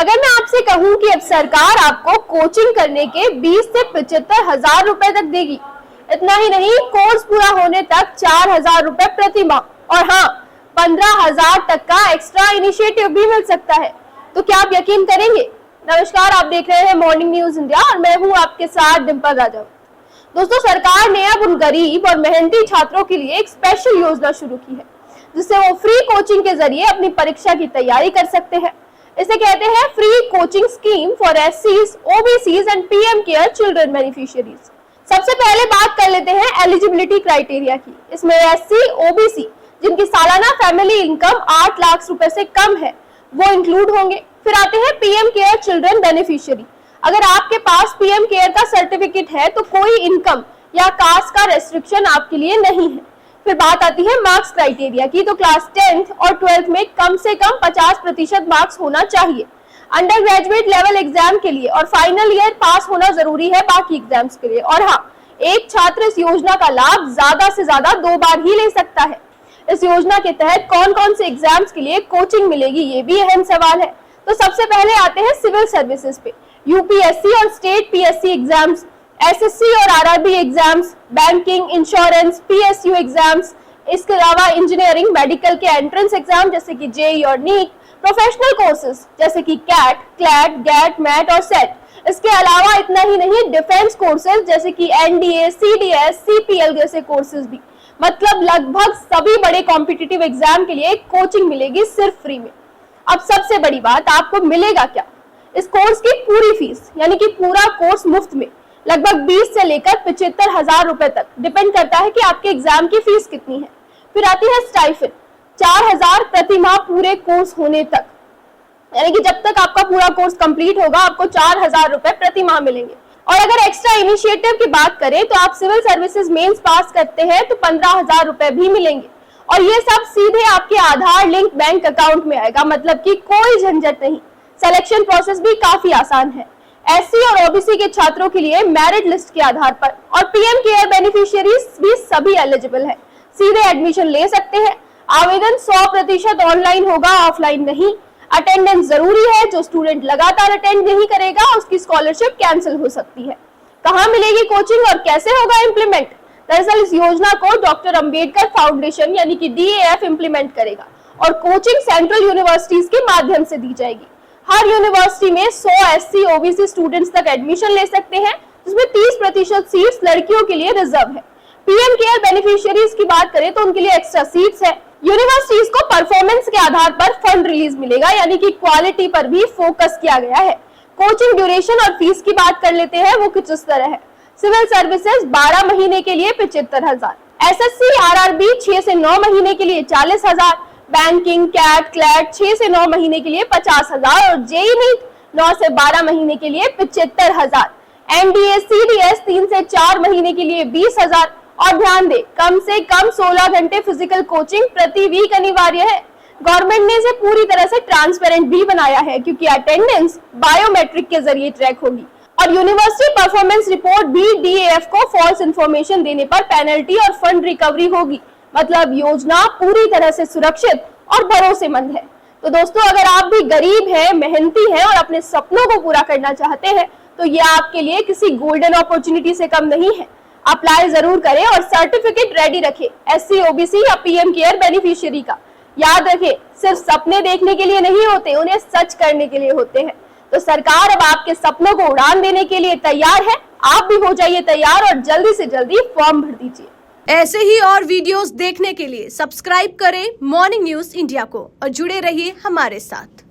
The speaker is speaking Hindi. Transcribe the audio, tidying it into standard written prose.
अगर मैं आपसे कहूं कि अब सरकार आपको कोचिंग करने के 20 से 75 हजार रुपए तक देगी, इतना ही नहीं कोर्स पूरा होने तक 4,000 रुपए प्रति माह, और हाँ 15,000 तक का एक्स्ट्रा इनिशिएटिव भी मिल सकता है। तो क्या आप यकीन करेंगे? नमस्कार, आप देख रहे हैं मॉर्निंग न्यूज इंडिया और मैं हूं आपके साथ डिंपल राजा। दोस्तों, सरकार ने अब उन गरीब और मेहनती छात्रों के लिए एक स्पेशल योजना शुरू की है, जिससे वो फ्री कोचिंग के जरिए अपनी परीक्षा की तैयारी कर सकते हैं। इसे कहते हैं फ्री कोचिंग स्कीम फॉर एससीज, OBCs and PM care children beneficiaries. सबसे पहले बात कर लेते हैं एलिजिबिलिटी क्राइटेरिया की। इसमें एससी, ओबीसी जिनकी सालाना फैमिली इनकम 8 लाख रुपए से कम है वो इंक्लूड होंगे। फिर आते हैं पीएम केयर चिल्ड्रन बेनिफिशियरी। अगर आपके पास पीएम केयर का सर्टिफिकेट है तो कोई इनकम या कास्ट का रेस्ट्रिक्शन आपके लिए नहीं है। फिर बात आती है मार्क्स क्राइटेरिया की, तो क्लास 10th और 12th में कम से कम 50% मार्क्स होना चाहिए अंडर ग्रेजुएट लेवल एग्जाम के लिए, और फाइनल ईयर पास होना जरूरी है बाकी एग्जाम्स के लिए। और हाँ, एक छात्र इस योजना का लाभ ज्यादा से ज्यादा 2 बार ही ले सकता है। इस योजना के तहत कौन कौन से एग्जाम्स के लिए कोचिंग मिलेगी, ये भी अहम सवाल है। तो सबसे पहले आते हैं सिविल सर्विसेज पे। यूपीएससी और स्टेट पीएससी एग्जाम्स, एसएससी और RRB exams, banking, insurance, PSU exams, इसके अलावा इंजीनियरिंग, मेडिकल के एंट्रेंस एग्जाम जैसे कि जेईई और नीट, प्रोफेशनल कोर्सेज जैसे कि कैट, क्लैट, गैट, मैट और सेट। इसके अलावा इतना ही नहीं, डिफेंस कोर्सेज जैसे कि एनडीए, सीडीएस, सीपीएल जैसे कोर्सेज भी। मतलब लगभग सभी बड़े कॉम्पिटिटिव एग्जाम के लिए कोचिंग मिलेगी सिर्फ फ्री में। अब सबसे बड़ी बात, आपको मिलेगा क्या? इस कोर्स की पूरी फीस यानी कि पूरा कोर्स मुफ्त में, लगभग 20 से लेकर 75,000 रुपए तक, डिपेंड करता है कि आपके एग्जाम की फीस कितनी है। फिर आती है स्टाइफंड, 4,000 प्रति माह पूरे कोर्स होने तक, यानी कि जब तक आपका पूरा कोर्स कंप्लीट होगा आपको 4,000 रुपए प्रति माह मिलेंगे। और अगर एक्स्ट्रा इनिशिएटिव की बात करें तो आप सिविल सर्विसेज मेंस पास करते हैं तो 15,000 रुपए भी मिलेंगे, और ये सब सीधे आपके आधार लिंक बैंक अकाउंट में आएगा, मतलब कि कोई झंझट नहीं। सिलेक्शन प्रोसेस भी काफी आसान है। एससी और ओबीसी के छात्रों के लिए मेरिट लिस्ट के आधार पर, और पीएम केयर बेनिफिशियरीज भी सभी एलिजिबल है, सीधे एडमिशन ले सकते हैं। आवेदन 100% ऑनलाइन होगा, ऑफलाइन नहीं। अटेंडेंस जरूरी है, जो स्टूडेंट लगातार अटेंड नहीं करेगा उसकी स्कॉलरशिप कैंसिल हो सकती है। कहाँ मिलेगी कोचिंग और कैसे होगा इम्प्लीमेंट? दरअसल इस योजना को डॉक्टर अंबेडकर फाउंडेशन यानी कि DAF इम्प्लीमेंट करेगा, और कोचिंग सेंट्रल यूनिवर्सिटीज के माध्यम से दी जाएगी। हर यूनिवर्सिटी में 100 एससी ओबीसी स्टूडेंट्स तक एडमिशन ले सकते हैं, जिसमें 30% सीट्स लड़कियों के लिए रिजर्व है। पीएम केयर बेनिफिशियरीज की बात करें तो उनके लिए एक्स्ट्रा सीट्स है। यूनिवर्सिटीज को परफॉर्मेंस के आधार पर फंड रिलीज मिलेगा, यानी कि क्वालिटी पर भी फोकस किया गया है। कोचिंग ड्यूरेशन और फीस की बात कर लेते हैं, वो कुछ इस तरह है। सिविल सर्विसेज 12 महीने के लिए 75,000, एसएससी आरआरबी 6 से 9 महीने के लिए 40,000, बैंकिंग, कैट, क्लैट 6 से 9 महीने के लिए 50,000, और जेईई नीट 9 से 12 महीने के लिए 75,000, एनडीए, सीडीएस 3 से 4 महीने के लिए 20,000। और ध्यान दे, कम से कम 16 घंटे फिजिकल कोचिंग प्रति वीक अनिवार्य है। गवर्नमेंट ने इसे पूरी तरह से ट्रांसपेरेंट भी बनाया है, क्योंकि अटेंडेंस बायोमेट्रिक के जरिए ट्रैक होगी, और यूनिवर्सिटी परफॉर्मेंस रिपोर्ट भी DAF को फॉल्स इंफॉर्मेशन देने पर पेनल्टी और फंड रिकवरी होगी। मतलब योजना पूरी तरह से सुरक्षित और भरोसेमंद है। तो दोस्तों, अगर आप भी गरीब हैं, मेहनती हैं और अपने सपनों को पूरा करना चाहते हैं तो ये आपके लिए किसी गोल्डन अपॉर्चुनिटी से कम नहीं है। अप्लाई जरूर करें और सर्टिफिकेट रेडी रखें, एससी, ओबीसी या पीएम केयर बेनिफिशियरी का। याद रखें, सिर्फ सपने देखने के लिए नहीं होते, उन्हें सच करने के लिए होते हैं। तो सरकार अब आपके सपनों को उड़ान देने के लिए तैयार है। आप भी हो जाइए तैयार और जल्दी से जल्दी फॉर्म भर दीजिए। ऐसे ही और वीडियोस देखने के लिए सब्सक्राइब करें मॉर्निंग न्यूज इंडिया को और जुड़े रहिए हमारे साथ।